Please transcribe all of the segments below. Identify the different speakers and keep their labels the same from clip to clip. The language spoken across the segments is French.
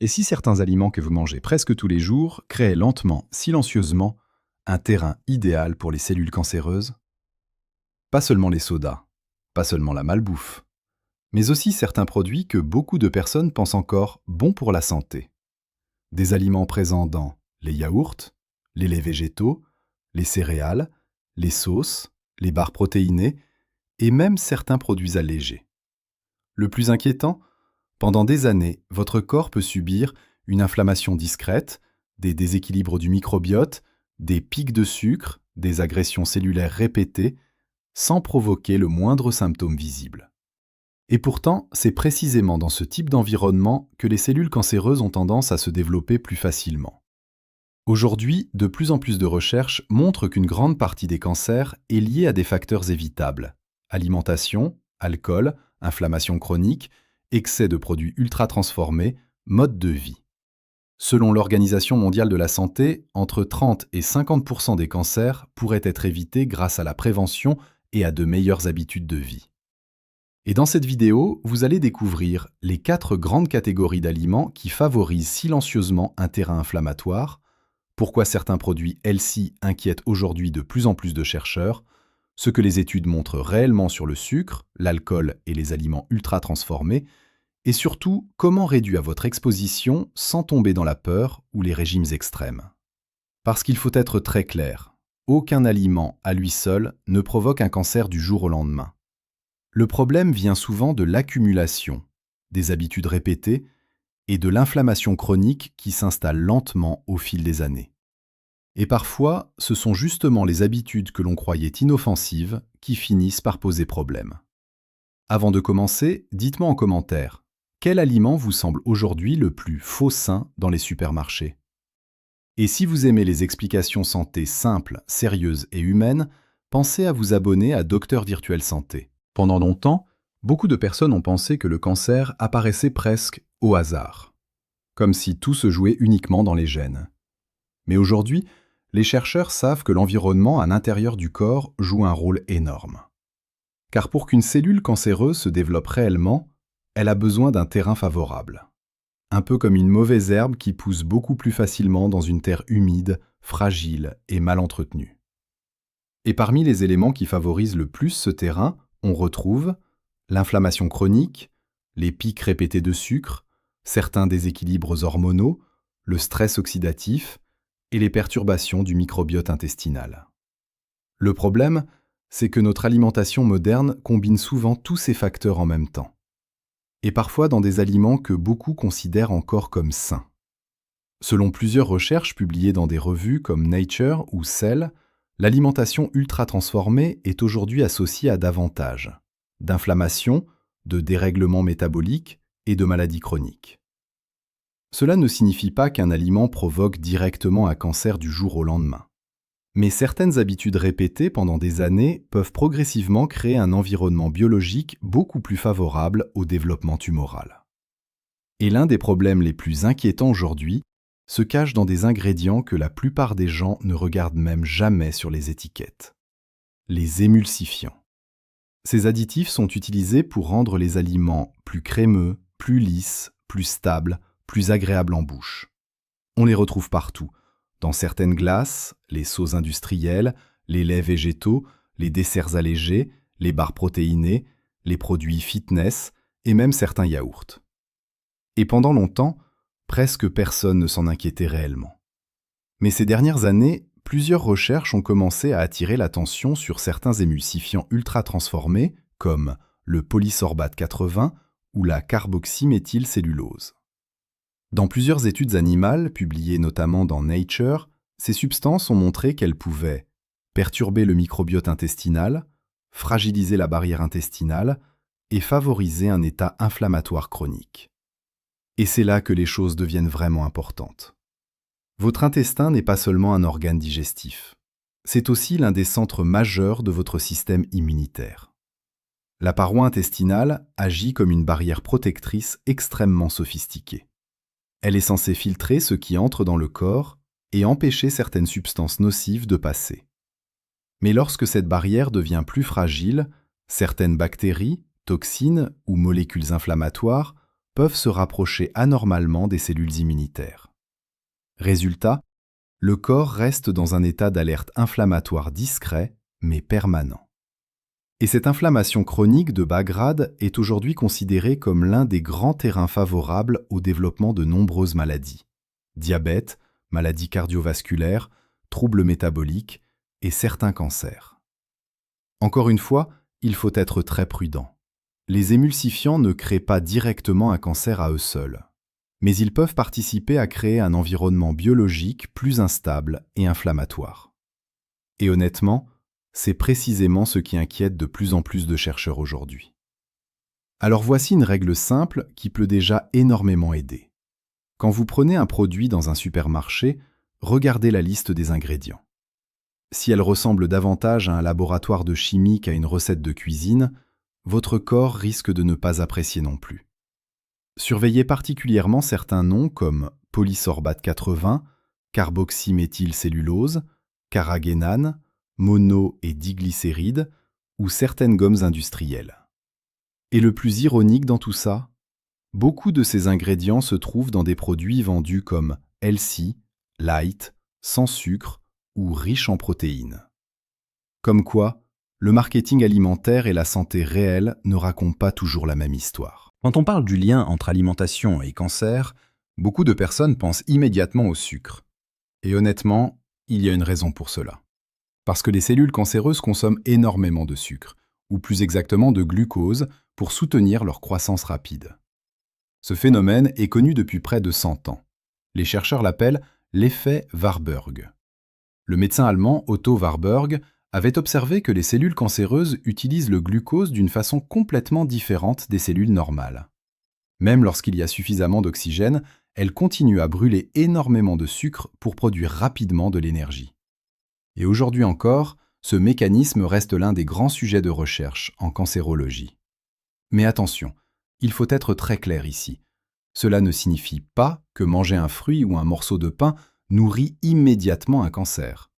Speaker 1: Et si certains aliments que vous mangez presque tous les jours créent lentement, silencieusement, un terrain idéal pour les cellules cancéreuses? Pas seulement les sodas, pas seulement la malbouffe, mais aussi certains produits que beaucoup de personnes pensent encore bons pour la santé. Des aliments présents dans les yaourts, les laits végétaux, les céréales, les sauces, les barres protéinées et même certains produits allégés. Le plus inquiétant, pendant des années, votre corps peut subir une inflammation discrète, des déséquilibres du microbiote, des pics de sucre, des agressions cellulaires répétées, sans provoquer le moindre symptôme visible. Et pourtant, c'est précisément dans ce type d'environnement que les cellules cancéreuses ont tendance à se développer plus facilement. Aujourd'hui, de plus en plus de recherches montrent qu'une grande partie des cancers est liée à des facteurs évitables: alimentation, alcool, inflammation chronique, excès de produits ultra-transformés, mode de vie. Selon l'Organisation mondiale de la santé, entre 30 et 50% des cancers pourraient être évités grâce à la prévention et à de meilleures habitudes de vie. Et dans cette vidéo, vous allez découvrir les 4 grandes catégories d'aliments qui favorisent silencieusement un terrain inflammatoire, pourquoi certains produits healthy inquiètent aujourd'hui de plus en plus de chercheurs, ce que les études montrent réellement sur le sucre, l'alcool et les aliments ultra-transformés, et surtout comment réduire votre exposition sans tomber dans la peur ou les régimes extrêmes. Parce qu'il faut être très clair, aucun aliment à lui seul ne provoque un cancer du jour au lendemain. Le problème vient souvent de l'accumulation, des habitudes répétées et de l'inflammation chronique qui s'installe lentement au fil des années. Et parfois, ce sont justement les habitudes que l'on croyait inoffensives qui finissent par poser problème. Avant de commencer, dites-moi en commentaire, quel aliment vous semble aujourd'hui le plus faux sain dans les supermarchés? Et si vous aimez les explications santé simples, sérieuses et humaines, pensez à vous abonner à Docteur Virtuel Santé. Pendant longtemps, beaucoup de personnes ont pensé que le cancer apparaissait presque au hasard, comme si tout se jouait uniquement dans les gènes. Mais aujourd'hui, les chercheurs savent que l'environnement à l'intérieur du corps joue un rôle énorme. Car pour qu'une cellule cancéreuse se développe réellement, elle a besoin d'un terrain favorable. Un peu comme une mauvaise herbe qui pousse beaucoup plus facilement dans une terre humide, fragile et mal entretenue. Et parmi les éléments qui favorisent le plus ce terrain, on retrouve l'inflammation chronique, les pics répétés de sucre, certains déséquilibres hormonaux, le stress oxydatif et les perturbations du microbiote intestinal. Le problème, c'est que notre alimentation moderne combine souvent tous ces facteurs en même temps, et parfois dans des aliments que beaucoup considèrent encore comme sains. Selon plusieurs recherches publiées dans des revues comme Nature ou Cell, l'alimentation ultra-transformée est aujourd'hui associée à davantage d'inflammation, de dérèglements métaboliques et de maladies chroniques. Cela ne signifie pas qu'un aliment provoque directement un cancer du jour au lendemain. Mais certaines habitudes répétées pendant des années peuvent progressivement créer un environnement biologique beaucoup plus favorable au développement tumoral. Et l'un des problèmes les plus inquiétants aujourd'hui se cache dans des ingrédients que la plupart des gens ne regardent même jamais sur les étiquettes. Les émulsifiants. Ces additifs sont utilisés pour rendre les aliments plus crémeux, plus lisses, plus stables, plus agréables en bouche. On les retrouve partout, dans certaines glaces, les sauces industrielles, les laits végétaux, les desserts allégés, les barres protéinées, les produits fitness et même certains yaourts. Et pendant longtemps, presque personne ne s'en inquiétait réellement. Mais ces dernières années, plusieurs recherches ont commencé à attirer l'attention sur certains émulsifiants ultra-transformés comme le polysorbate 80 ou la carboxyméthylcellulose. Dans plusieurs études animales, publiées notamment dans Nature, ces substances ont montré qu'elles pouvaient perturber le microbiote intestinal, fragiliser la barrière intestinale et favoriser un état inflammatoire chronique. Et c'est là que les choses deviennent vraiment importantes. Votre intestin n'est pas seulement un organe digestif, c'est aussi l'un des centres majeurs de votre système immunitaire. La paroi intestinale agit comme une barrière protectrice extrêmement sophistiquée. Elle est censée filtrer ce qui entre dans le corps et empêcher certaines substances nocives de passer. Mais lorsque cette barrière devient plus fragile, certaines bactéries, toxines ou molécules inflammatoires peuvent se rapprocher anormalement des cellules immunitaires. Résultat, le corps reste dans un état d'alerte inflammatoire discret, mais permanent. Et cette inflammation chronique de bas grade est aujourd'hui considérée comme l'un des grands terrains favorables au développement de nombreuses maladies. Diabète, maladies cardiovasculaires, troubles métaboliques et certains cancers. Encore une fois, il faut être très prudent. Les émulsifiants ne créent pas directement un cancer à eux seuls, mais ils peuvent participer à créer un environnement biologique plus instable et inflammatoire. Et honnêtement, c'est précisément ce qui inquiète de plus en plus de chercheurs aujourd'hui. Alors voici une règle simple qui peut déjà énormément aider. Quand vous prenez un produit dans un supermarché, regardez la liste des ingrédients. Si elle ressemble davantage à un laboratoire de chimie qu'à une recette de cuisine, votre corps risque de ne pas apprécier non plus. Surveillez particulièrement certains noms comme polysorbate 80, carboxyméthylcellulose, carragénane, mono- et diglycérides ou certaines gommes industrielles. Et le plus ironique dans tout ça, beaucoup de ces ingrédients se trouvent dans des produits vendus comme healthy, light, sans sucre ou riches en protéines. Comme quoi, le marketing alimentaire et la santé réelle ne racontent pas toujours la même histoire. Quand on parle du lien entre alimentation et cancer, beaucoup de personnes pensent immédiatement au sucre. Et honnêtement, il y a une raison pour cela. Parce que les cellules cancéreuses consomment énormément de sucre, ou plus exactement de glucose, pour soutenir leur croissance rapide. Ce phénomène est connu depuis près de 100 ans. Les chercheurs l'appellent l'effet Warburg. Le médecin allemand Otto Warburg avait observé que les cellules cancéreuses utilisent le glucose d'une façon complètement différente des cellules normales. Même lorsqu'il y a suffisamment d'oxygène, elles continuent à brûler énormément de sucre pour produire rapidement de l'énergie. Et aujourd'hui encore, ce mécanisme reste l'un des grands sujets de recherche en cancérologie. Mais attention, il faut être très clair ici. Cela ne signifie pas que manger un fruit ou un morceau de pain nourrit immédiatement un cancer.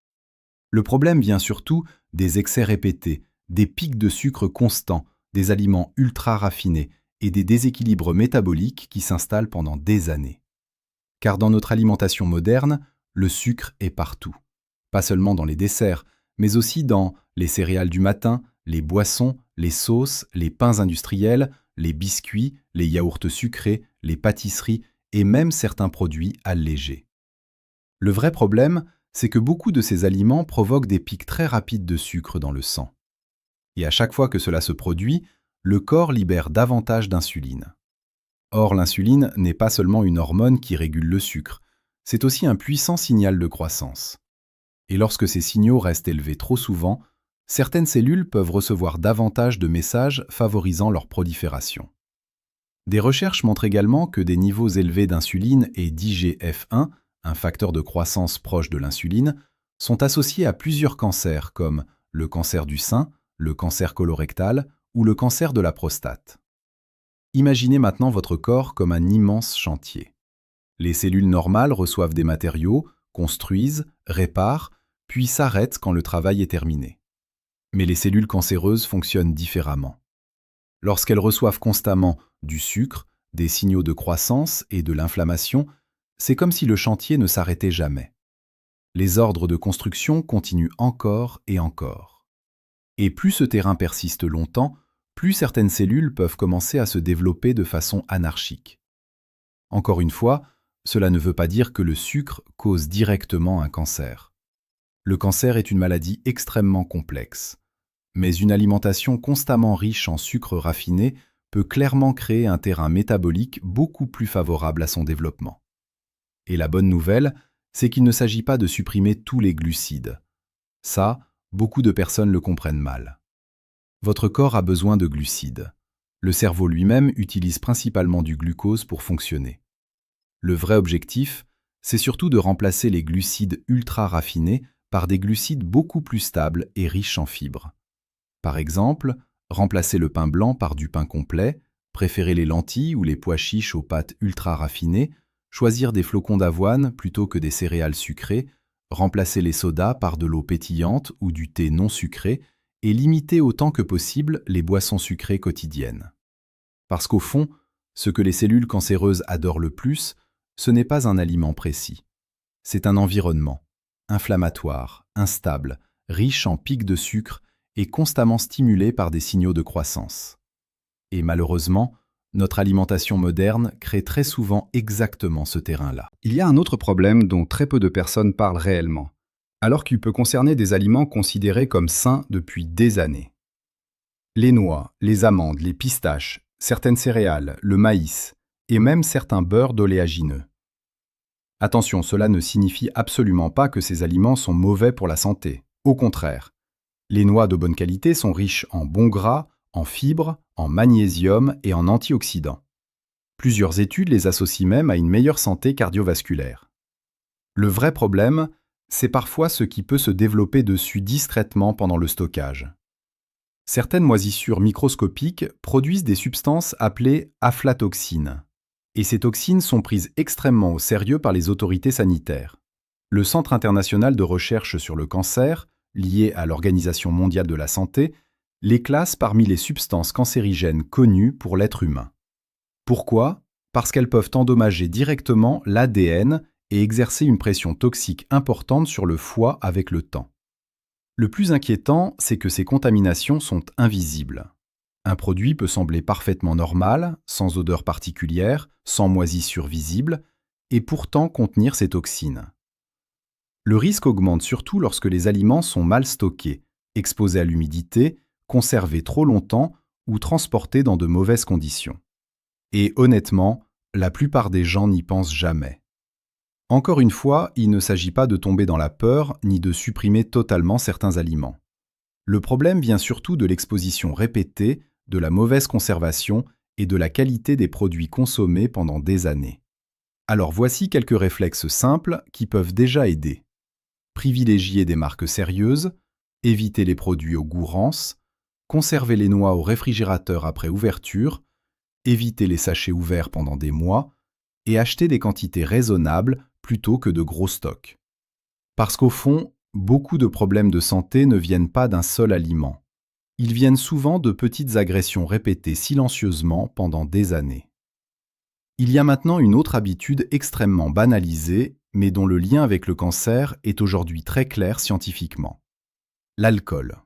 Speaker 1: Le problème vient surtout des excès répétés, des pics de sucre constants, des aliments ultra raffinés et des déséquilibres métaboliques qui s'installent pendant des années. Car dans notre alimentation moderne, le sucre est partout. Pas seulement dans les desserts, mais aussi dans les céréales du matin, les boissons, les sauces, les pains industriels, les biscuits, les yaourts sucrés, les pâtisseries et même certains produits allégés. Le vrai problème, c'est que beaucoup de ces aliments provoquent des pics très rapides de sucre dans le sang. Et à chaque fois que cela se produit, le corps libère davantage d'insuline. Or, l'insuline n'est pas seulement une hormone qui régule le sucre, c'est aussi un puissant signal de croissance. Et lorsque ces signaux restent élevés trop souvent, certaines cellules peuvent recevoir davantage de messages favorisant leur prolifération. Des recherches montrent également que des niveaux élevés d'insuline et d'IGF-1, un facteur de croissance proche de l'insuline, sont associés à plusieurs cancers comme le cancer du sein, le cancer colorectal ou le cancer de la prostate. Imaginez maintenant votre corps comme un immense chantier. Les cellules normales reçoivent des matériaux, construisent, réparent, puis s'arrêtent quand le travail est terminé. Mais les cellules cancéreuses fonctionnent différemment. Lorsqu'elles reçoivent constamment du sucre, des signaux de croissance et de l'inflammation, c'est comme si le chantier ne s'arrêtait jamais. Les ordres de construction continuent encore et encore. Et plus ce terrain persiste longtemps, plus certaines cellules peuvent commencer à se développer de façon anarchique. Encore une fois, cela ne veut pas dire que le sucre cause directement un cancer. Le cancer est une maladie extrêmement complexe. Mais une alimentation constamment riche en sucre raffiné peut clairement créer un terrain métabolique beaucoup plus favorable à son développement. Et la bonne nouvelle, c'est qu'il ne s'agit pas de supprimer tous les glucides. Ça, beaucoup de personnes le comprennent mal. Votre corps a besoin de glucides. Le cerveau lui-même utilise principalement du glucose pour fonctionner. Le vrai objectif, c'est surtout de remplacer les glucides ultra raffinés par des glucides beaucoup plus stables et riches en fibres. Par exemple, remplacer le pain blanc par du pain complet, préférer les lentilles ou les pois chiches aux pâtes ultra raffinées, choisir des flocons d'avoine plutôt que des céréales sucrées, remplacer les sodas par de l'eau pétillante ou du thé non sucré et limiter autant que possible les boissons sucrées quotidiennes. Parce qu'au fond, Ce que les cellules cancéreuses adorent le plus, ce n'est pas un aliment précis. C'est un environnement, inflammatoire, instable, riche en pics de sucre et constamment stimulé par des signaux de croissance. Et malheureusement, notre alimentation moderne crée très souvent exactement ce terrain-là.
Speaker 2: Il y a un autre problème dont très peu de personnes parlent réellement, alors qu'il peut concerner des aliments considérés comme sains depuis des années. Les noix, les amandes, les pistaches, certaines céréales, le maïs et même certains beurres d'oléagineux. Attention, cela ne signifie absolument pas que ces aliments sont mauvais pour la santé. Au contraire, les noix de bonne qualité sont riches en bons gras, en fibres, en magnésium et en antioxydants. Plusieurs études les associent même à une meilleure santé cardiovasculaire. Le vrai problème, c'est parfois ce qui peut se développer dessus discrètement pendant le stockage. Certaines moisissures microscopiques produisent des substances appelées aflatoxines. Et ces toxines sont prises extrêmement au sérieux par les autorités sanitaires. Le Centre international de recherche sur le cancer, lié à l'Organisation mondiale de la santé, les classe parmi les substances cancérigènes connues pour l'être humain. Pourquoi ? Parce qu'elles peuvent endommager directement l'ADN et exercer une pression toxique importante sur le foie avec le temps. Le plus inquiétant, c'est que ces contaminations sont invisibles. Un produit peut sembler parfaitement normal, sans odeur particulière, sans moisissure visible, et pourtant contenir ces toxines. Le risque augmente surtout lorsque les aliments sont mal stockés, exposés à l'humidité, conservés trop longtemps ou transportés dans de mauvaises conditions. Et honnêtement, la plupart des gens n'y pensent jamais. Encore une fois, il ne s'agit pas de tomber dans la peur ni de supprimer totalement certains aliments. Le problème vient surtout de l'exposition répétée, de la mauvaise conservation et de la qualité des produits consommés pendant des années. Alors voici quelques réflexes simples qui peuvent déjà aider. Privilégier des marques sérieuses, éviter les produits au goût rance, conserver les noix au réfrigérateur après ouverture, éviter les sachets ouverts pendant des mois et acheter des quantités raisonnables plutôt que de gros stocks. Parce qu'au fond, beaucoup de problèmes de santé ne viennent pas d'un seul aliment. Ils viennent souvent de petites agressions répétées silencieusement pendant des années. Il y a maintenant une autre habitude extrêmement banalisée, mais dont le lien avec le cancer est aujourd'hui très clair scientifiquement. L'alcool.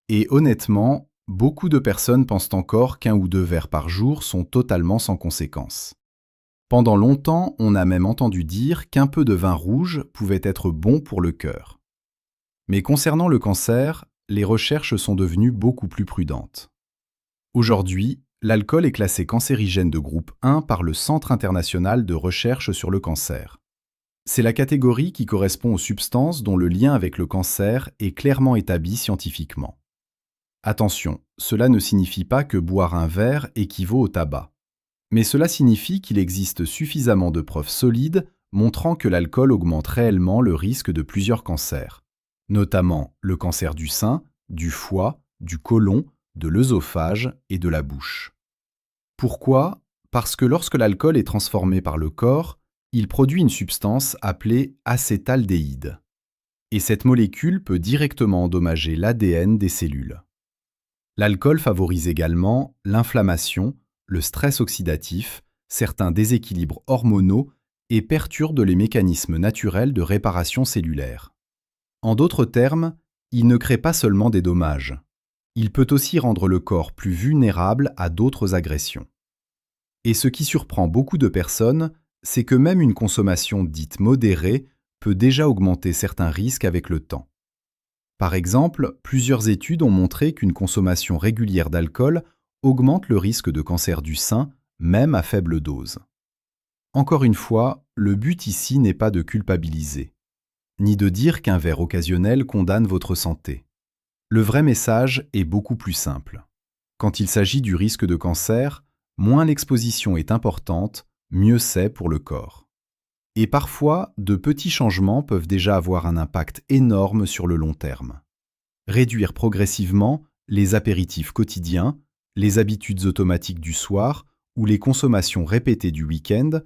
Speaker 2: Et honnêtement, beaucoup de personnes pensent encore qu'1 ou 2 verres par jour sont totalement sans conséquence. Pendant longtemps, on a même entendu dire qu'un peu de vin rouge pouvait être bon pour le cœur. Mais concernant le cancer, les recherches sont devenues beaucoup plus prudentes. Aujourd'hui, l'alcool est classé cancérigène de groupe 1 par le Centre international de recherche sur le cancer. C'est la catégorie qui correspond aux substances dont le lien avec le cancer est clairement établi scientifiquement. Attention, cela ne signifie pas que boire un verre équivaut au tabac. Mais cela signifie qu'il existe suffisamment de preuves solides montrant que l'alcool augmente réellement le risque de plusieurs cancers, notamment le cancer du sein, du foie, du côlon, de l'œsophage et de la bouche. Pourquoi ? Parce que lorsque l'alcool est transformé par le corps, il produit une substance appelée acétaldéhyde. Et cette molécule peut directement endommager l'ADN des cellules. L'alcool favorise également l'inflammation, le stress oxydatif, certains déséquilibres hormonaux et perturbe les mécanismes naturels de réparation cellulaire. En d'autres termes, il ne crée pas seulement des dommages. Il peut aussi rendre le corps plus vulnérable à d'autres agressions. Et ce qui surprend beaucoup de personnes, c'est que même une consommation dite modérée peut déjà augmenter certains risques avec le temps. Par exemple, plusieurs études ont montré qu'une consommation régulière d'alcool augmente le risque de cancer du sein, même à faible dose. Encore une fois, le but ici n'est pas de culpabiliser, ni de dire qu'un verre occasionnel condamne votre santé. Le vrai message est beaucoup plus simple. Quand il s'agit du risque de cancer, moins l'exposition est importante, mieux c'est pour le corps. Et parfois, de petits changements peuvent déjà avoir un impact énorme sur le long terme. Réduire progressivement les apéritifs quotidiens, les habitudes automatiques du soir ou les consommations répétées du week-end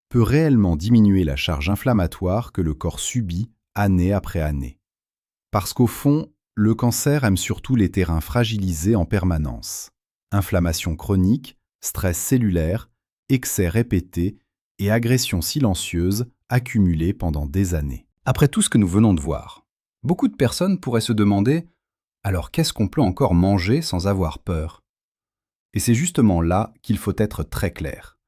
Speaker 2: peut réellement diminuer la charge inflammatoire que le corps subit année après année. Parce qu'au fond, le cancer aime surtout les terrains fragilisés en permanence. Inflammation chronique, stress cellulaire
Speaker 1: excès répétés et agressions silencieuses accumulées pendant des années.
Speaker 2: Après tout ce que nous venons de voir, beaucoup de personnes pourraient se demander « Alors qu'est-ce qu'on peut encore manger sans avoir peur ?» Et c'est justement là qu'il faut être très clair.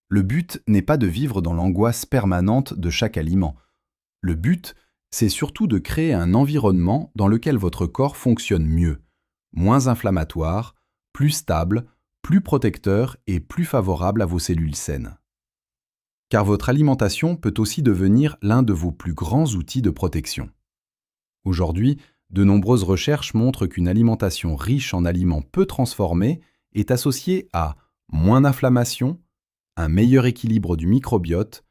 Speaker 2: Le but n'est pas de vivre dans l'angoisse permanente de chaque aliment. Le but, c'est surtout de créer un environnement dans lequel votre corps fonctionne mieux, moins inflammatoire, plus stable, plus protecteur et plus favorable à vos cellules saines. Car votre alimentation peut aussi devenir l'un de vos plus grands outils de protection. Aujourd'hui, de nombreuses recherches montrent qu'une alimentation riche en aliments peu transformés est associée à moins d'inflammation, un meilleur équilibre du microbiote,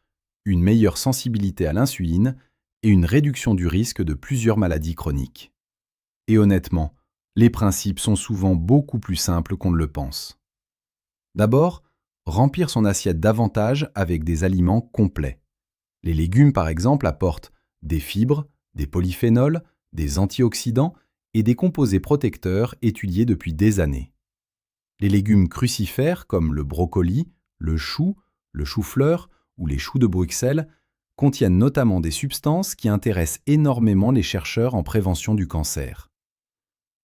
Speaker 2: une meilleure sensibilité à l'insuline et une réduction du risque de plusieurs maladies chroniques. Et honnêtement, les principes sont souvent beaucoup plus simples qu'on ne le pense. D'abord, remplir son assiette davantage avec des aliments complets. Les légumes, par exemple, apportent des fibres, des polyphénols, des antioxydants et des composés protecteurs étudiés depuis des années. Les légumes crucifères comme le brocoli, le chou-fleur ou les choux de Bruxelles contiennent notamment des substances qui intéressent énormément les chercheurs en prévention du cancer.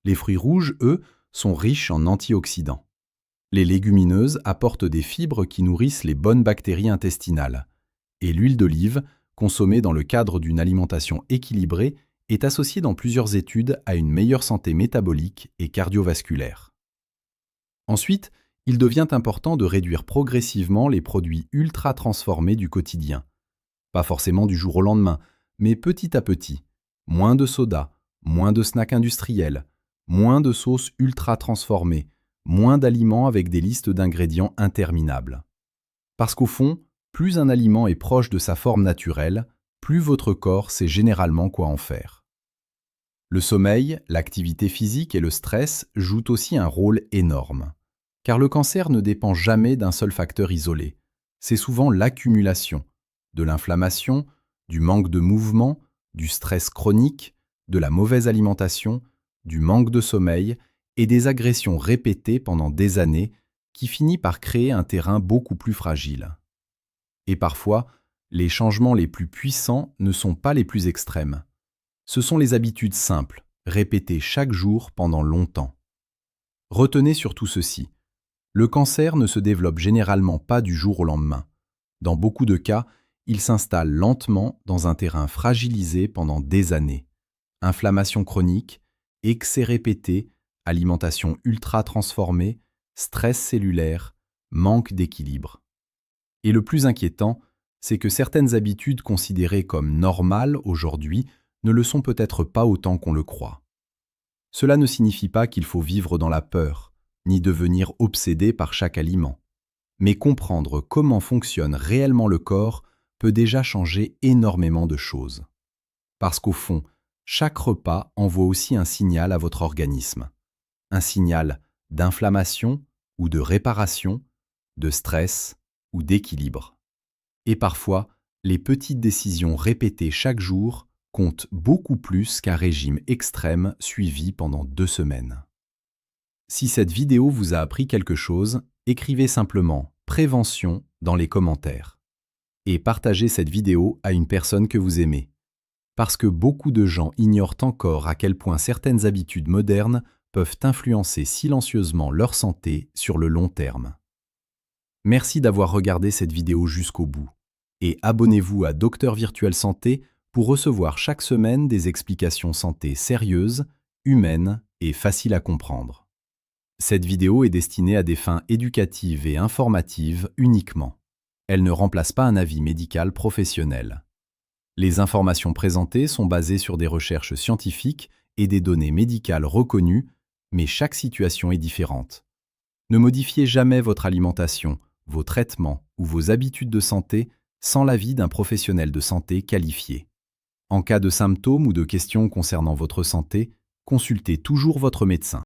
Speaker 2: Les fruits rouges, eux, sont riches en antioxydants. Les légumineuses apportent des fibres qui nourrissent les bonnes bactéries intestinales. Et l'huile d'olive, consommée dans le cadre d'une alimentation équilibrée, est associée dans plusieurs études à une meilleure santé métabolique et cardiovasculaire. Ensuite, il devient important de réduire progressivement les produits ultra transformés du quotidien. Pas forcément du jour au lendemain, mais petit à petit. Moins de soda, moins de snacks industriels, moins de sauces ultra transformées, moins d'aliments avec des listes d'ingrédients interminables. Parce qu'au fond, plus un aliment est proche de sa forme naturelle, plus votre corps sait généralement quoi en faire. Le sommeil, l'activité physique et le stress jouent aussi un rôle énorme. Car le cancer ne dépend jamais d'un seul facteur isolé. C'est souvent l'accumulation de l'inflammation, du manque de mouvement, du stress chronique, de la mauvaise alimentation, du manque de sommeil et des agressions répétées pendant des années qui finit par créer un terrain beaucoup plus fragile. Et parfois, les changements les plus puissants ne sont pas les plus extrêmes. Ce sont les habitudes simples, répétées chaque jour pendant longtemps. Retenez surtout ceci. Le cancer ne se développe généralement pas du jour au lendemain. Dans beaucoup de cas, il s'installe lentement dans un terrain fragilisé pendant des années. Inflammation chronique, excès répétés, alimentation ultra transformée, stress cellulaire, manque d'équilibre. Et le plus inquiétant, c'est que certaines habitudes considérées comme normales aujourd'hui ne le sont peut-être pas autant qu'on le croit. Cela ne signifie pas qu'il faut vivre dans la peur, ni devenir obsédé par chaque aliment. Mais comprendre comment fonctionne réellement le corps peut déjà changer énormément de choses. Parce qu'au fond, chaque repas envoie aussi un signal à votre organisme. Un signal d'inflammation ou de réparation, de stress ou d'équilibre. Et parfois, les petites décisions répétées chaque jour comptent beaucoup plus qu'un régime extrême suivi pendant 2 semaines. Si cette vidéo vous a appris quelque chose, écrivez simplement « prévention » dans les commentaires. Et partagez cette vidéo à une personne que vous aimez. Parce que beaucoup de gens ignorent encore à quel point certaines habitudes modernes peuvent influencer silencieusement leur santé sur le long terme. Merci d'avoir regardé cette vidéo jusqu'au bout. Et abonnez-vous à Docteur Virtuel Santé pour recevoir chaque semaine des explications santé sérieuses, humaines et faciles à comprendre. Cette vidéo est destinée à des fins éducatives et informatives uniquement. Elle ne remplace pas un avis médical professionnel. Les informations présentées sont basées sur des recherches scientifiques et des données médicales reconnues, mais chaque situation est différente. Ne modifiez jamais votre alimentation, vos traitements ou vos habitudes de santé sans l'avis d'un professionnel de santé qualifié. En cas de symptômes ou de questions concernant votre santé, consultez toujours votre médecin.